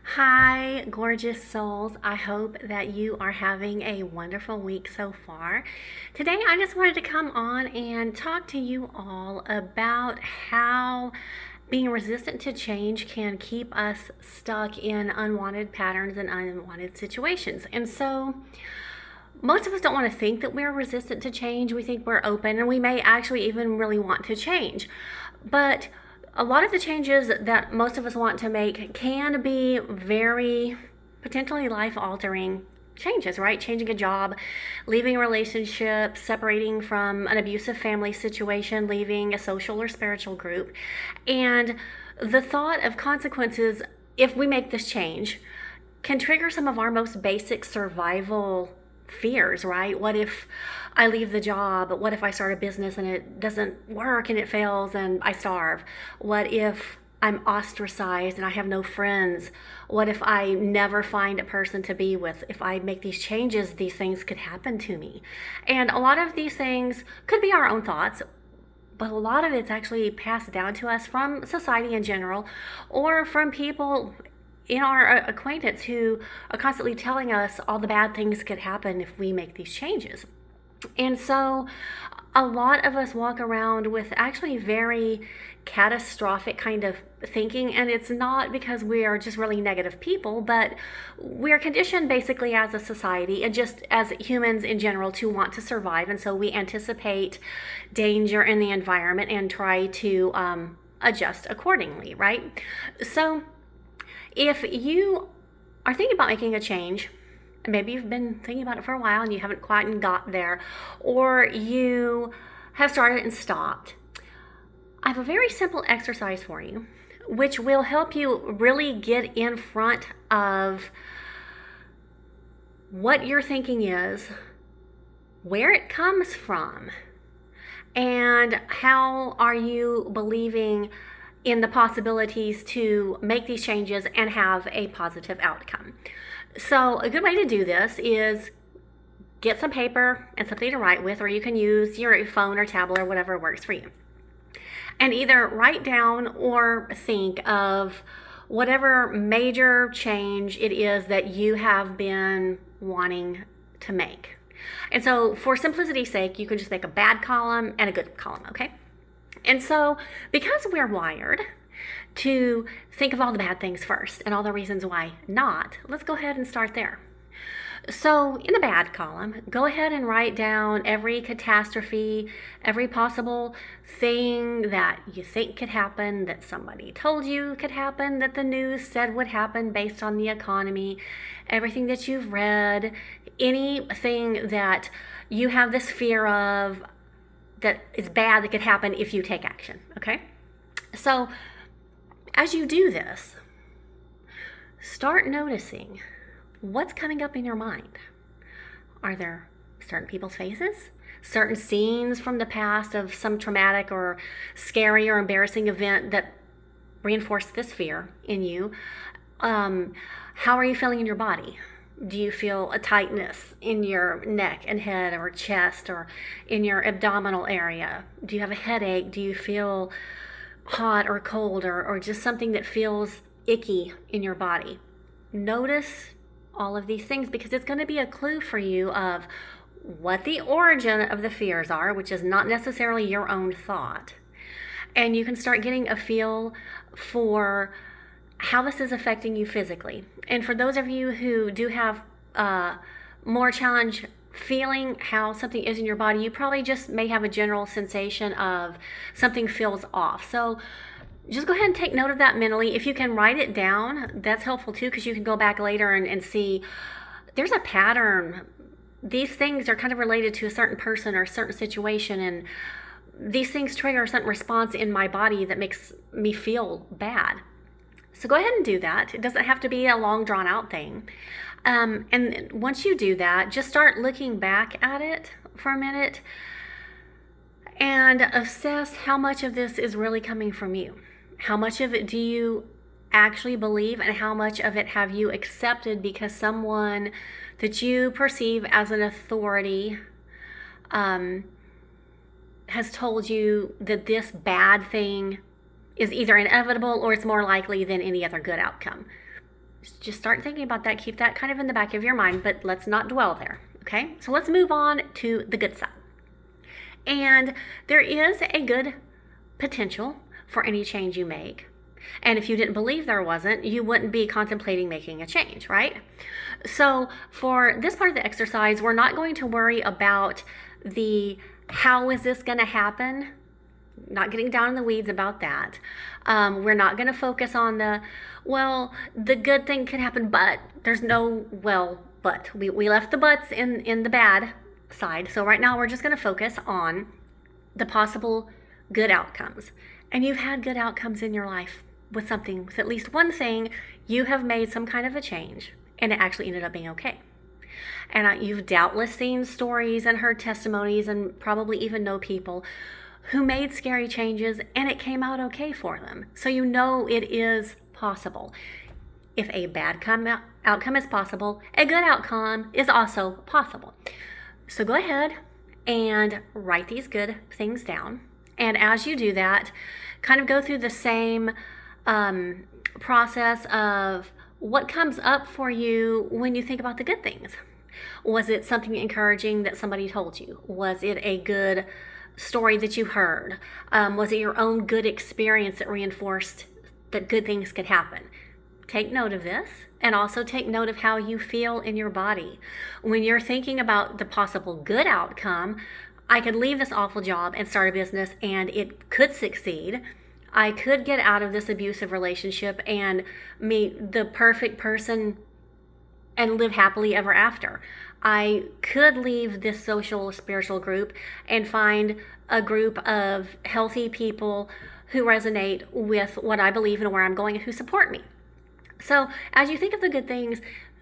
Hi, gorgeous souls. I hope that you are having a wonderful week so far. Today, I just wanted to come on and talk to you all about how being resistant to change can keep us stuck in unwanted patterns and unwanted situations. Most of us don't want to think that we're resistant to change. We think we're open and we may actually even really want to change. But a lot of the changes that most of us want to make can be very potentially life altering changes, right? Changing a job, leaving a relationship, separating from an abusive family situation, leaving a social or spiritual group. And the thought of consequences, if we make this change, can trigger some of our most basic survival fears, right? What if I leave the job? What if I start a business and it doesn't work and it fails and I starve? What if I'm ostracized and I have no friends? What if I never find a person to be with? If I make these changes, these things could happen to me. And a lot of these things could be our own thoughts, but a lot of it's actually passed down to us from society in general or from people in our acquaintance who are constantly telling us all the bad things could happen if we make these changes. And so a lot of us walk around with actually very catastrophic kind of thinking, and it's not because we are just really negative people, but we're conditioned basically as a society and just as humans in general to want to survive, and so we anticipate danger in the environment and try to adjust accordingly, right? So if you are thinking about making a change, maybe you've been thinking about it for a while and you haven't quite got there, or you have started and stopped, I have a very simple exercise for you, which will help you really get in front of what your thinking is, where it comes from, and how are you believing in the possibilities to make these changes and have a positive outcome. So a good way to do this is get some paper and something to write with, or you can use your phone or tablet or whatever works for you. And either write down or think of whatever major change it is that you have been wanting to make. And so for simplicity's sake, you can just make a bad column and a good column, okay? And so because we're wired to think of all the bad things first and all the reasons why not, let's go ahead and start there. So in the bad column, go ahead and write down every catastrophe, every possible thing that you think could happen, that somebody told you could happen, that the news said would happen based on the economy, everything that you've read, anything that you have this fear of that is bad that could happen if you take action, okay? So as you do this, start noticing what's coming up in your mind. Are there certain people's faces? Certain scenes from the past of some traumatic or scary or embarrassing event that reinforced this fear in you? How are you feeling in your body? Do you feel a tightness in your neck and head or chest or in your abdominal area? Do you have a headache? Do you feel hot or cold or just something that feels icky in your body? Notice all of these things because it's going to be a clue for you of what the origin of the fears are, which is not necessarily your own thought. And you can start getting a feel for how this is affecting you physically. And for those of you who do have more challenge feeling how something is in your body, you probably just may have a general sensation of something feels off. So just go ahead and take note of that mentally. If you can write it down, that's helpful too, because you can go back later and see there's a pattern. These things are kind of related to a certain person or a certain situation, and these things trigger a certain response in my body that makes me feel bad. So go ahead and do that. It doesn't have to be a long drawn out thing. And once you do that, just start looking back at it for a minute and assess how much of this is really coming from you. How much of it do you actually believe, and how much of it have you accepted because someone that you perceive as an authority has told you that this bad thing is either inevitable or it's more likely than any other good outcome. Just start thinking about that. Keep that kind of in the back of your mind, but let's not dwell there. Okay, so let's move on to the good side. And there is a good potential for any change you make. And if you didn't believe there wasn't, you wouldn't be contemplating making a change, right? So for this part of the exercise, we're not going to worry about the how is this going to happen, not getting down in the weeds about that. We're not going to focus on the good thing could happen, but there's no, but. We left the buts in the bad side. So right now we're just going to focus on the possible good outcomes. And you've had good outcomes in your life with something, with at least one thing, you have made some kind of a change and it actually ended up being okay. And you've doubtless seen stories and heard testimonies and probably even know people who made scary changes and it came out okay for them. So you know it is possible. If a bad outcome is possible, a good outcome is also possible. So go ahead and write these good things down. And as you do that, kind of go through the same process of what comes up for you when you think about the good things. Was it something encouraging that somebody told you? Was it a good story that you heard? Was it your own good experience that reinforced that good things could happen? Take note of this and also take note of how you feel in your body. When you're thinking about the possible good outcome, I could leave this awful job and start a business and it could succeed. I could get out of this abusive relationship and meet the perfect person and live happily ever after. I could leave this social spiritual group and find a group of healthy people who resonate with what I believe and where I'm going and who support me. So as you think of the good things,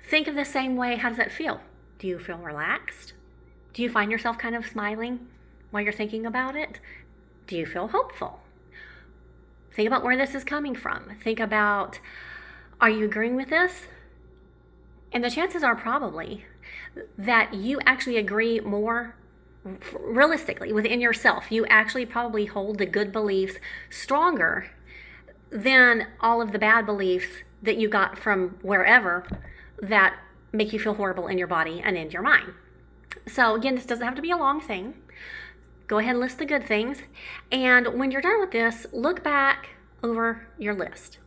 think of the same way. How does that feel? Do you feel relaxed? Do you find yourself kind of smiling while you're thinking about it? Do you feel hopeful? Think about where this is coming from. Think about, are you agreeing with this? And the chances are probably that you actually agree more realistically within yourself. You actually probably hold the good beliefs stronger than all of the bad beliefs that you got from wherever that make you feel horrible in your body and in your mind. So again, this doesn't have to be a long thing. Go ahead and list the good things. And when you're done with this, look back over your list.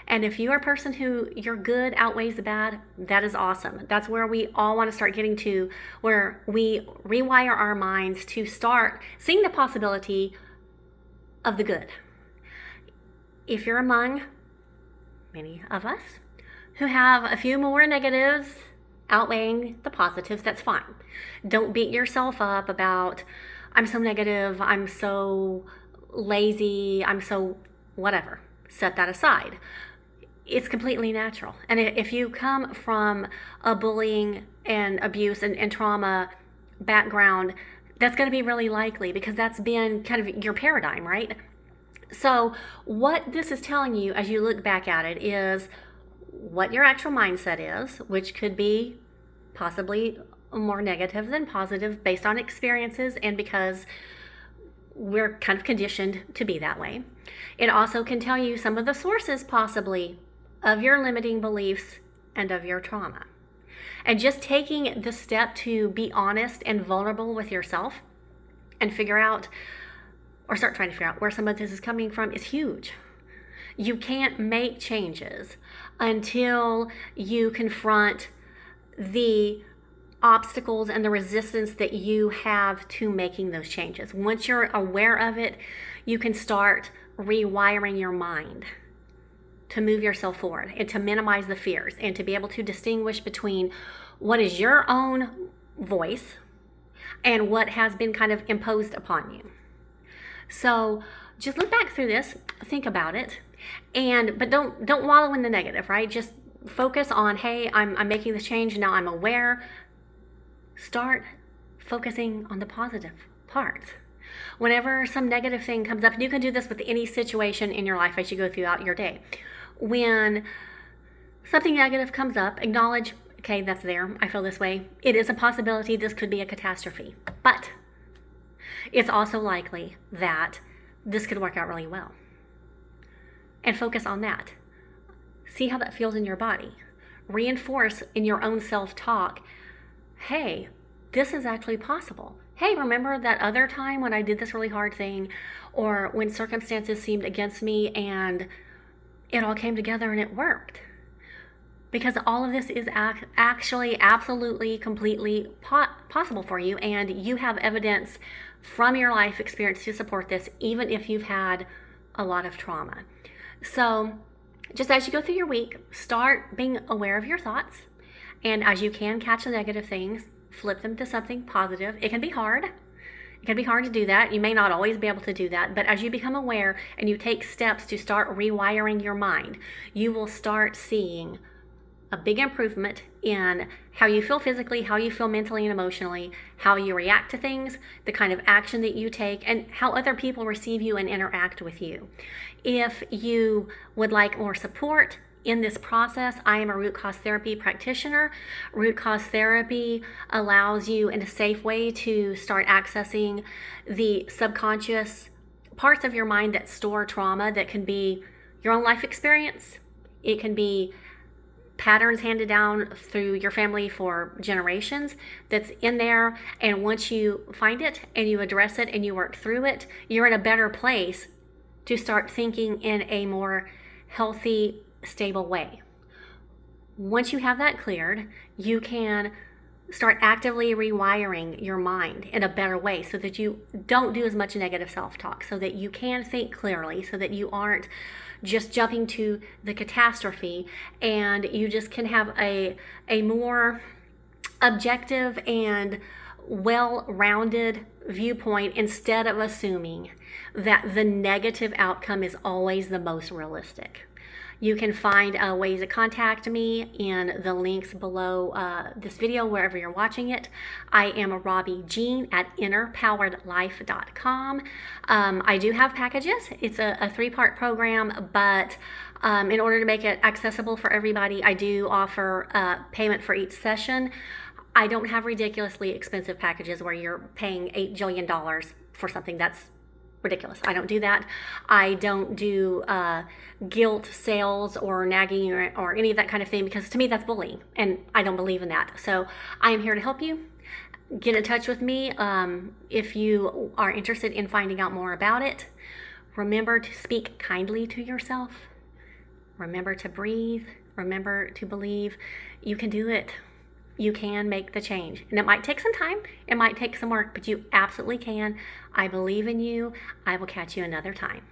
And if you are a person who your good outweighs the bad, that is awesome. That's where we all want to start getting to, where we rewire our minds to start seeing the possibility of the good. If you're among many of us who have a few more negatives outweighing the positives, that's fine. Don't beat yourself up about, I'm so negative, I'm so lazy, I'm so whatever. Set that aside. It's completely natural. And if you come from a bullying and abuse and trauma background, that's going to be really likely because that's been kind of your paradigm, right? So what this is telling you as you look back at it is what your actual mindset is, which could be possibly more negative than positive based on experiences and because we're kind of conditioned to be that way. It also can tell you some of the sources possibly of your limiting beliefs and of your trauma. And just taking the step to be honest and vulnerable with yourself and figure out, or start trying to figure out where some of this is coming from is huge. You can't make changes until you confront the obstacles and the resistance that you have to making those changes. Once you're aware of it, you can start rewiring your mind to move yourself forward and to minimize the fears and to be able to distinguish between what is your own voice and what has been kind of imposed upon you. So just look back through this, think about it, but don't wallow in the negative, right? Just focus on, hey, I'm making this change, now I'm aware. Start focusing on the positive parts. Whenever some negative thing comes up, and you can do this with any situation in your life as you go throughout your day. When something negative comes up, acknowledge, okay, that's there. I feel this way. It is a possibility this could be a catastrophe. But it's also likely that this could work out really well. And focus on that. See how that feels in your body. Reinforce in your own self-talk, hey, this is actually possible. Hey, remember that other time when I did this really hard thing, or when circumstances seemed against me and it all came together and it worked? Because all of this is actually absolutely, completely possible for you, and you have evidence from your life experience to support this, even if you've had a lot of trauma. So just as you go through your week, start being aware of your thoughts, and as you can catch the negative things, flip them to something positive. It can be hard. It can be hard to do that. You may not always be able to do that, but as you become aware and you take steps to start rewiring your mind, you will start seeing a big improvement in how you feel physically, how you feel mentally and emotionally, how you react to things, the kind of action that you take, and how other people receive you and interact with you. If you would like more support in this process, I am a root cause therapy practitioner. Root cause therapy allows you in a safe way to start accessing the subconscious parts of your mind that store trauma. That can be your own life experience. It can be patterns handed down through your family for generations that's in there. And once you find it and you address it and you work through it, you're in a better place to start thinking in a more healthy, stable way. Once you have that cleared, you can start actively rewiring your mind in a better way so that you don't do as much negative self-talk, so that you can think clearly, so that you aren't just jumping to the catastrophe, and you just can have a more objective and well-rounded viewpoint instead of assuming that the negative outcome is always the most realistic. You can find ways to contact me in the links below this video, wherever you're watching it. I am a robbiegean at innerpoweredlife.com. I do have packages. It's a 3-part program, but in order to make it accessible for everybody, I do offer payment for each session. I don't have ridiculously expensive packages where you're paying $8 jillion for something that's ridiculous. I don't do that. I don't do guilt sales or nagging or any of that kind of thing, because to me that's bullying, and I don't believe in that. So I am here to help you. Get in touch with me if you are interested in finding out more about it. Remember to speak kindly to yourself. Remember to breathe. Remember to believe you can do it. You can make the change. And it might take some time. It might take some work, but you absolutely can. I believe in you. I will catch you another time.